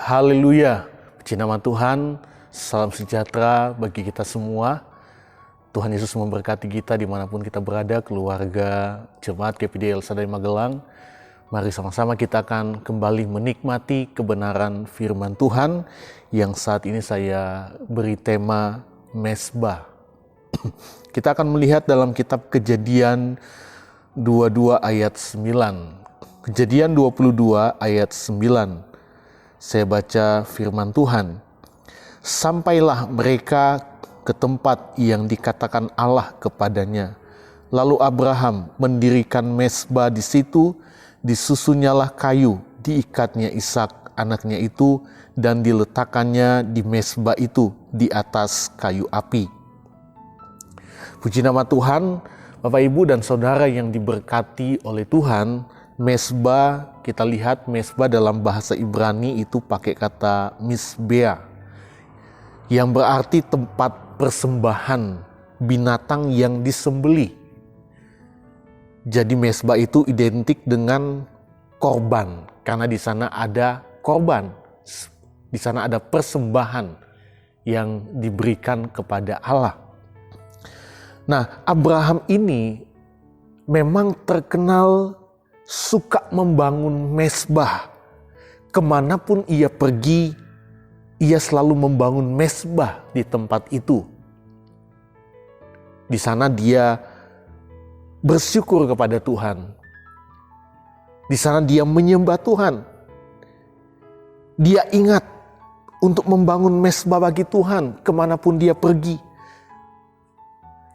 Haleluya, puji nama Tuhan, salam sejahtera bagi kita semua. Tuhan Yesus memberkati kita dimanapun kita berada, keluarga Jemaat GPD El Shaddai Magelang. Mari sama-sama kita akan kembali menikmati kebenaran firman Tuhan yang saat ini saya beri tema Mesbah. Kita akan melihat dalam kitab Kejadian 22 ayat 9. Kejadian 22 ayat 9. Saya baca firman Tuhan. Sampailah mereka ke tempat yang dikatakan Allah kepadanya. Lalu Abraham mendirikan mesbah di situ, disusunyalah kayu, diikatnya Ishak anaknya itu, dan diletakkannya di mesbah itu di atas kayu api. Puji nama Tuhan, Bapak Ibu dan Saudara yang diberkati oleh Tuhan. Mesbah, kita lihat mesbah dalam bahasa Ibrani itu pakai kata misbea, yang berarti tempat persembahan binatang yang disembelih. Jadi mesbah itu identik dengan korban, karena di sana ada korban, di sana ada persembahan yang diberikan kepada Allah. Nah, Abraham ini memang terkenal suka membangun mesbah. Kemanapun ia pergi, ia selalu membangun mesbah di tempat itu. Di sana dia bersyukur kepada Tuhan. Di sana dia menyembah Tuhan. Dia ingat untuk membangun mesbah bagi Tuhan kemanapun dia pergi.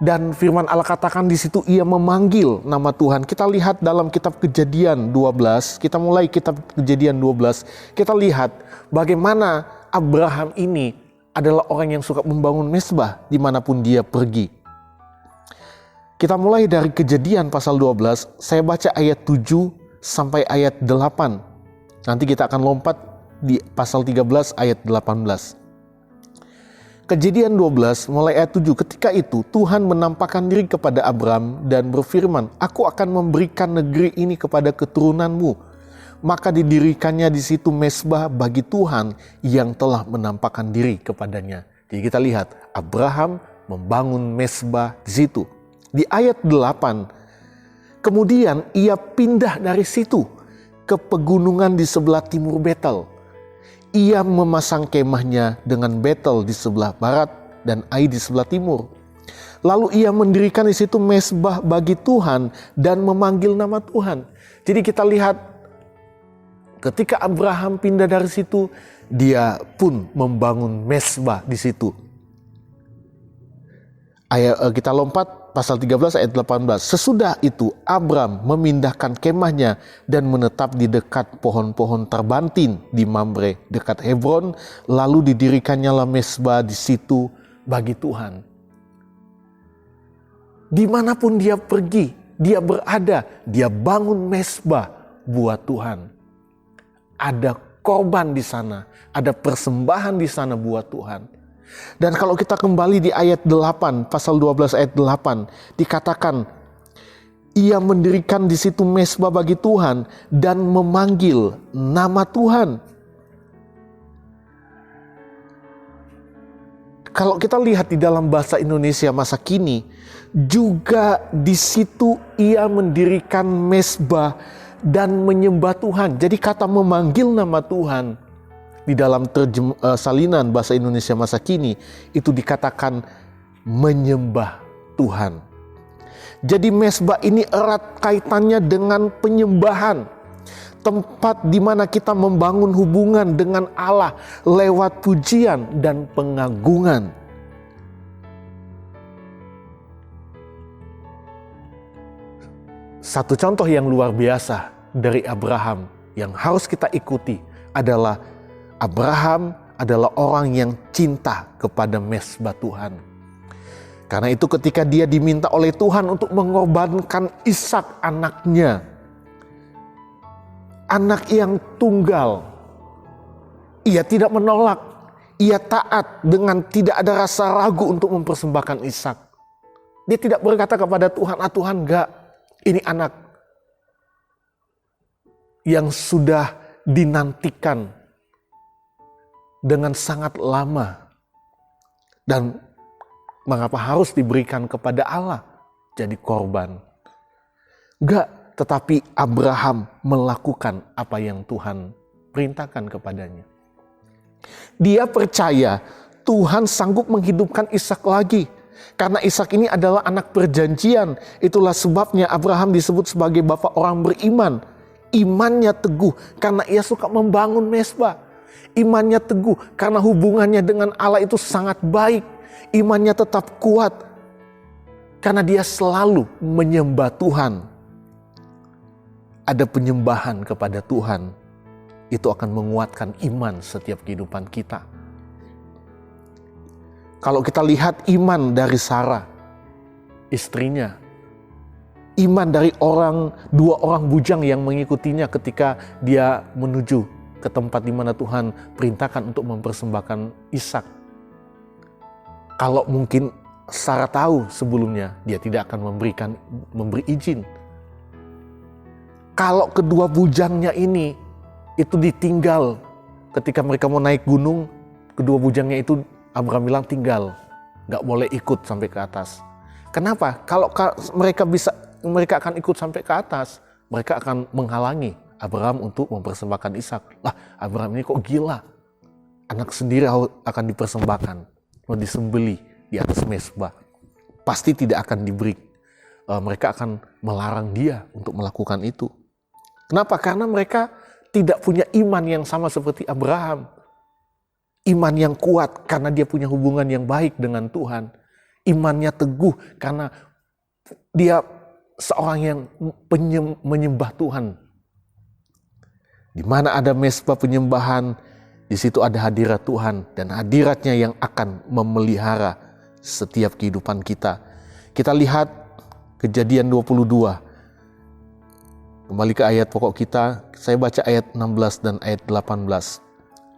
Dan firman Allah katakan di situ ia memanggil nama Tuhan. Kita lihat dalam kitab Kejadian 12, kita mulai kitab Kejadian 12, kita lihat bagaimana Abraham ini adalah orang yang suka membangun mesbah dimanapun dia pergi. Kita mulai dari Kejadian pasal 12, saya baca ayat 7 sampai ayat 8. Nanti kita akan lompat di pasal 13 ayat 18. Kejadian 12 mulai ayat 7, ketika itu Tuhan menampakkan diri kepada Abram dan berfirman, "Aku akan memberikan negeri ini kepada keturunanmu." Maka didirikannya di situ mesbah bagi Tuhan yang telah menampakkan diri kepadanya. Jadi kita lihat Abraham membangun mesbah di situ. Di ayat 8, kemudian ia pindah dari situ ke pegunungan di sebelah timur Betel. Ia memasang kemahnya dengan Betel di sebelah barat dan Ai di sebelah timur. Lalu ia mendirikan di situ mesbah bagi Tuhan dan memanggil nama Tuhan. Jadi kita lihat ketika Abraham pindah dari situ, dia pun membangun mesbah di situ. Kita lompat pasal 13 ayat 18. Sesudah itu Abram memindahkan kemahnya dan menetap di dekat pohon-pohon terbantin di Mamre dekat Hebron, lalu didirikannya mesbah di situ bagi Tuhan. Dimanapun dia pergi, dia berada, dia bangun mesbah buat Tuhan. Ada korban di sana, ada persembahan di sana buat Tuhan. Dan kalau kita kembali di ayat 8, pasal 12 ayat 8, dikatakan ia mendirikan di situ mesbah bagi Tuhan dan memanggil nama Tuhan. Kalau kita lihat di dalam bahasa Indonesia masa kini, juga di situ ia mendirikan mesbah dan menyembah Tuhan. Jadi kata memanggil nama Tuhan di dalam salinan bahasa Indonesia masa kini itu dikatakan menyembah Tuhan. Jadi mesbah ini erat kaitannya dengan penyembahan. Tempat di mana kita membangun hubungan dengan Allah lewat pujian dan pengagungan. Satu contoh yang luar biasa dari Abraham yang harus kita ikuti adalah Abraham adalah orang yang cinta kepada mesbah Tuhan. Karena itu ketika dia diminta oleh Tuhan untuk mengorbankan Ishak anaknya, anak yang tunggal, ia tidak menolak, ia taat dengan tidak ada rasa ragu untuk mempersembahkan Ishak. Dia tidak berkata kepada Tuhan, Tuhan enggak, ini anak yang sudah dinantikan dengan sangat lama. Dan mengapa harus diberikan kepada Allah jadi korban? Enggak, tetapi Abraham melakukan apa yang Tuhan perintahkan kepadanya. Dia percaya Tuhan sanggup menghidupkan Ishak lagi. Karena Ishak ini adalah anak perjanjian. Itulah sebabnya Abraham disebut sebagai bapak orang beriman. Imannya teguh karena ia suka membangun mezbah. Imannya teguh karena hubungannya dengan Allah itu sangat baik. Imannya tetap kuat karena dia selalu menyembah Tuhan. Ada penyembahan kepada Tuhan. Itu akan menguatkan iman setiap kehidupan kita. Kalau kita lihat iman dari Sarah, istrinya, iman dari dua orang bujang yang mengikutinya ketika dia menuju ke tempat di mana Tuhan perintahkan untuk mempersembahkan Ishak. Kalau mungkin Sarah tahu sebelumnya, dia tidak akan memberi izin. Kalau kedua bujangnya ini itu ditinggal ketika mereka mau naik gunung, kedua bujangnya itu Abraham bilang tinggal, gak boleh ikut sampai ke atas. Kenapa? Kalau mereka akan ikut sampai ke atas, mereka akan menghalangi Abraham untuk mempersembahkan Ishak. Lah, Abraham ini kok gila? Anak sendiri akan dipersembahkan, mau disembeli di atas mezbah. Pasti tidak akan diberi. Mereka akan melarang dia untuk melakukan itu. Kenapa? Karena mereka tidak punya iman yang sama seperti Abraham. Iman yang kuat karena dia punya hubungan yang baik dengan Tuhan. Imannya teguh karena dia seorang yang menyembah Tuhan. Di mana ada mezbah penyembahan, di situ ada hadirat Tuhan. Dan hadiratnya yang akan memelihara setiap kehidupan kita. Kita lihat Kejadian 22. Kembali ke ayat pokok kita, saya baca ayat 16 dan ayat 18.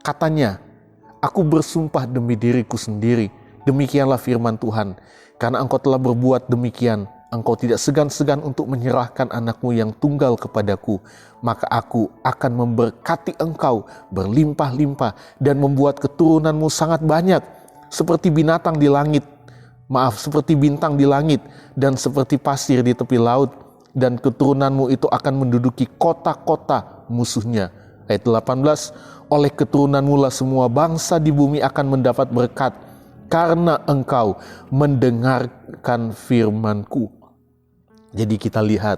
Katanya, aku bersumpah demi diriku sendiri, demikianlah firman Tuhan. Karena engkau telah berbuat demikian, engkau tidak segan-segan untuk menyerahkan anakmu yang tunggal kepadaku. Maka aku akan memberkati engkau berlimpah-limpah dan membuat keturunanmu sangat banyak. Seperti binatang di langit, seperti bintang di langit dan seperti pasir di tepi laut. Dan keturunanmu itu akan menduduki kota-kota musuhnya. Ayat 18, oleh keturunanmu lah semua bangsa di bumi akan mendapat berkat, karena engkau mendengarkan firman-Ku. Jadi kita lihat,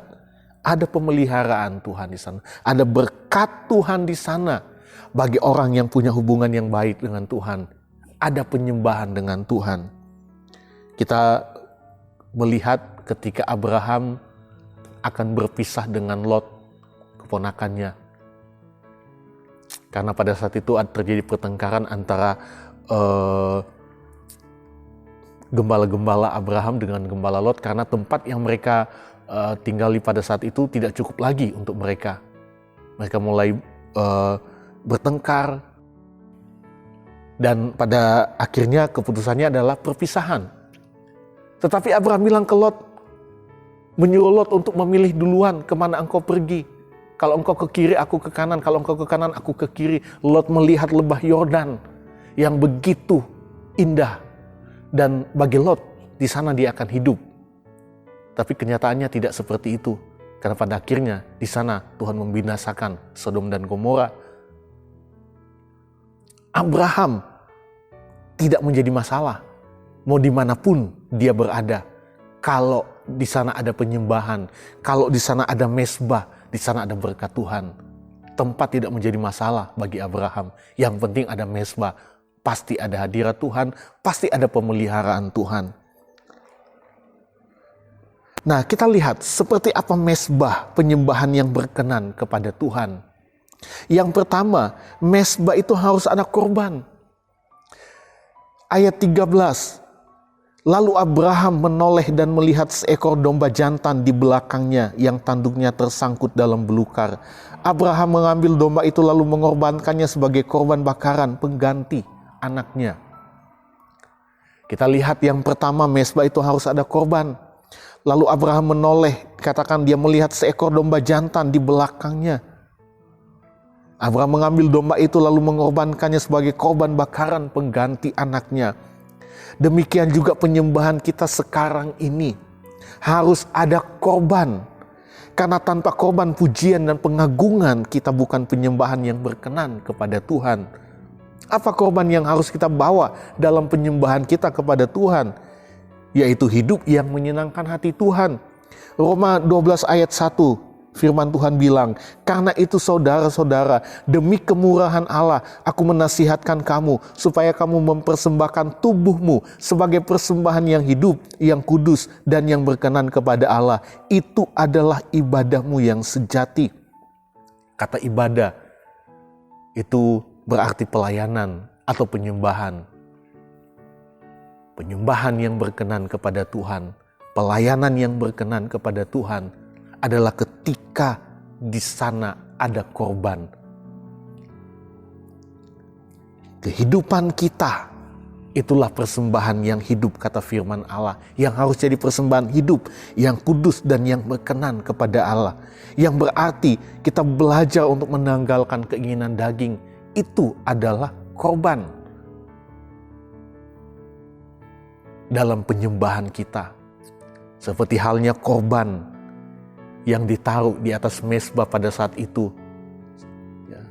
ada pemeliharaan Tuhan di sana. Ada berkat Tuhan di sana. Bagi orang yang punya hubungan yang baik dengan Tuhan. Ada penyembahan dengan Tuhan. Kita melihat ketika Abraham akan berpisah dengan Lot, keponakannya. Karena pada saat itu terjadi pertengkaran antara gembala-gembala Abraham dengan gembala Lot, karena tempat yang mereka tinggali pada saat itu tidak cukup lagi untuk mereka. Mereka mulai bertengkar, dan pada akhirnya keputusannya adalah perpisahan. Tetapi Abraham bilang ke Lot, menyuruh Lot untuk memilih duluan kemana engkau pergi. Kalau engkau ke kiri, aku ke kanan. Kalau engkau ke kanan, aku ke kiri. Lot melihat lembah Yordan yang begitu indah. Dan bagi Lot, di sana dia akan hidup. Tapi kenyataannya tidak seperti itu. Karena pada akhirnya di sana Tuhan membinasakan Sodom dan Gomora. Abraham tidak menjadi masalah. Mau dimanapun dia berada. Kalau di sana ada penyembahan, kalau di sana ada mezbah, di sana ada berkat Tuhan. Tempat tidak menjadi masalah bagi Abraham. Yang penting ada mezbah, pasti ada hadirat Tuhan, pasti ada pemeliharaan Tuhan. Nah, kita lihat seperti apa mezbah penyembahan yang berkenan kepada Tuhan. Yang pertama, mezbah itu harus ada korban. Ayat 13. Lalu Abraham menoleh dan melihat seekor domba jantan di belakangnya yang tanduknya tersangkut dalam belukar. Abraham mengambil domba itu lalu mengorbankannya sebagai korban bakaran pengganti anaknya. Kita lihat yang pertama, mezbah itu harus ada korban. Lalu Abraham menoleh, katakan dia melihat seekor domba jantan di belakangnya. Abraham mengambil domba itu lalu mengorbankannya sebagai korban bakaran pengganti anaknya. Demikian juga penyembahan kita sekarang ini. Harus ada korban. Karena tanpa korban pujian dan pengagungan, kita bukan penyembahan yang berkenan kepada Tuhan. Apa korban yang harus kita bawa dalam penyembahan kita kepada Tuhan? Yaitu hidup yang menyenangkan hati Tuhan. Roma 12 ayat 1, firman Tuhan bilang, "Karena itu saudara-saudara, demi kemurahan Allah, aku menasihatkan kamu supaya kamu mempersembahkan tubuhmu sebagai persembahan yang hidup, yang kudus, dan yang berkenan kepada Allah. Itu adalah ibadahmu yang sejati." Kata ibadah itu berarti pelayanan atau penyembahan. Penyembahan yang berkenan kepada Tuhan, pelayanan yang berkenan kepada Tuhan adalah ketika di sana ada korban. Kehidupan kita itulah persembahan yang hidup, kata firman Allah, yang harus jadi persembahan hidup, yang kudus dan yang berkenan kepada Allah. Yang berarti kita belajar untuk menanggalkan keinginan daging. Itu adalah korban dalam penyembahan kita. Seperti halnya korban yang ditaruh di atas mezbah pada saat itu.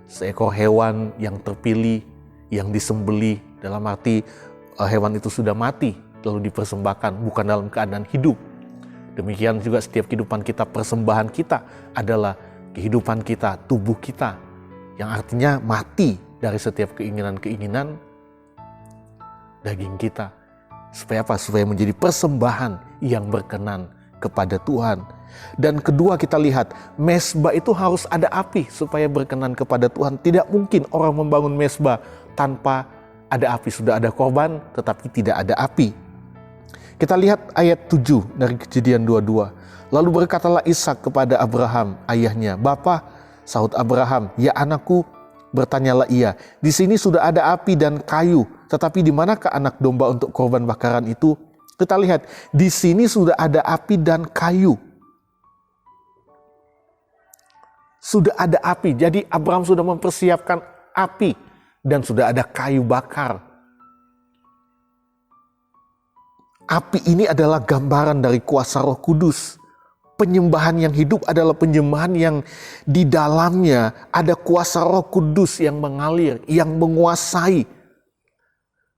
Seekor hewan yang terpilih, yang disembelih, dalam arti hewan itu sudah mati, lalu dipersembahkan, bukan dalam keadaan hidup. Demikian juga setiap kehidupan kita, persembahan kita adalah kehidupan kita, tubuh kita, yang artinya mati dari setiap keinginan-keinginan daging kita. Supaya apa? Supaya menjadi persembahan yang berkenan kepada Tuhan. Dan kedua, kita lihat mezbah itu harus ada api supaya berkenan kepada Tuhan. Tidak mungkin orang membangun mezbah tanpa ada api. Sudah ada korban tetapi tidak ada api. Kita lihat ayat 7 dari Kejadian 22. Lalu berkatalah Ishak kepada Abraham ayahnya, "Bapa," sahut Abraham, "Ya anakku," bertanyalah ia, "di sini sudah ada api dan kayu, tetapi di manakah anak domba untuk korban bakaran itu?" Kita lihat, di sini sudah ada api dan kayu. Sudah ada api, jadi Abraham sudah mempersiapkan api dan sudah ada kayu bakar. Api ini adalah gambaran dari kuasa Roh Kudus. Penyembahan yang hidup adalah penyembahan yang di dalamnya ada kuasa Roh Kudus yang mengalir, yang menguasai,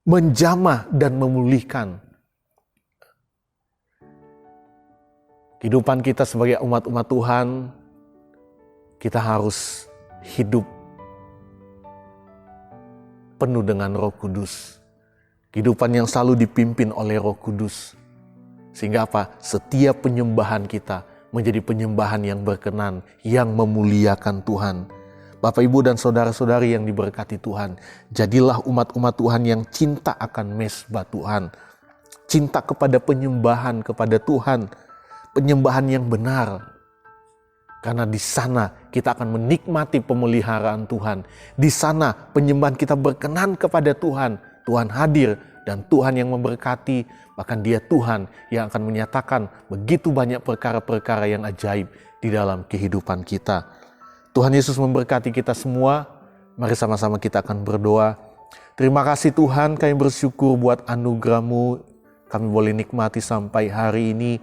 menjamah dan memulihkan. Kehidupan kita sebagai umat-umat Tuhan, kita harus hidup penuh dengan Roh Kudus. Kehidupan yang selalu dipimpin oleh Roh Kudus. Sehingga apa? Setiap penyembahan kita menjadi penyembahan yang berkenan, yang memuliakan Tuhan. Bapak, Ibu, dan saudara-saudari yang diberkati Tuhan, jadilah umat-umat Tuhan yang cinta akan mezbah Tuhan. Cinta kepada penyembahan kepada Tuhan. Penyembahan yang benar. Karena di sana kita akan menikmati pemeliharaan Tuhan. Di sana penyembahan kita berkenan kepada Tuhan. Tuhan hadir dan Tuhan yang memberkati. Bahkan Dia Tuhan yang akan menyatakan begitu banyak perkara-perkara yang ajaib di dalam kehidupan kita. Tuhan Yesus memberkati kita semua. Mari sama-sama kita akan berdoa. Terima kasih Tuhan, kami bersyukur buat anugerah-Mu. Kami boleh nikmati sampai hari ini.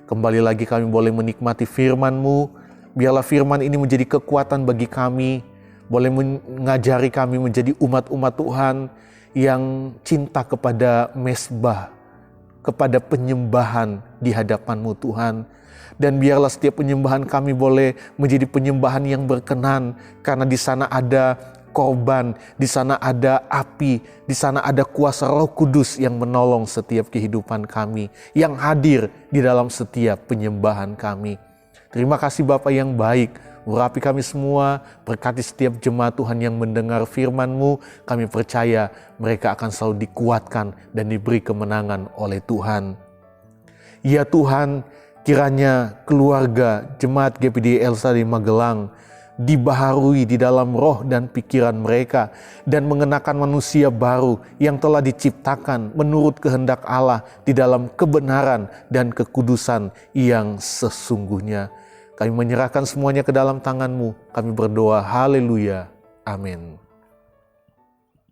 Kembali lagi kami boleh menikmati firman-Mu. Biarlah firman ini menjadi kekuatan bagi kami. Boleh mengajari kami menjadi umat-umat Tuhan yang cinta kepada mezbah, kepada penyembahan di hadapan-Mu Tuhan. Dan biarlah setiap penyembahan kami boleh menjadi penyembahan yang berkenan. Karena di sana ada korban, di sana ada api, di sana ada kuasa Roh Kudus yang menolong setiap kehidupan kami, yang hadir di dalam setiap penyembahan kami. Terima kasih Bapa yang baik, urapi kami semua, berkati setiap jemaat Tuhan yang mendengar firman-Mu. Kami percaya mereka akan selalu dikuatkan dan diberi kemenangan oleh Tuhan. Ya Tuhan, kiranya keluarga jemaat GPD El Shaddai Magelang dibaharui di dalam roh dan pikiran mereka dan mengenakan manusia baru yang telah diciptakan menurut kehendak Allah di dalam kebenaran dan kekudusan yang sesungguhnya. Kami menyerahkan semuanya ke dalam tangan-Mu. Kami berdoa, haleluya, Amin.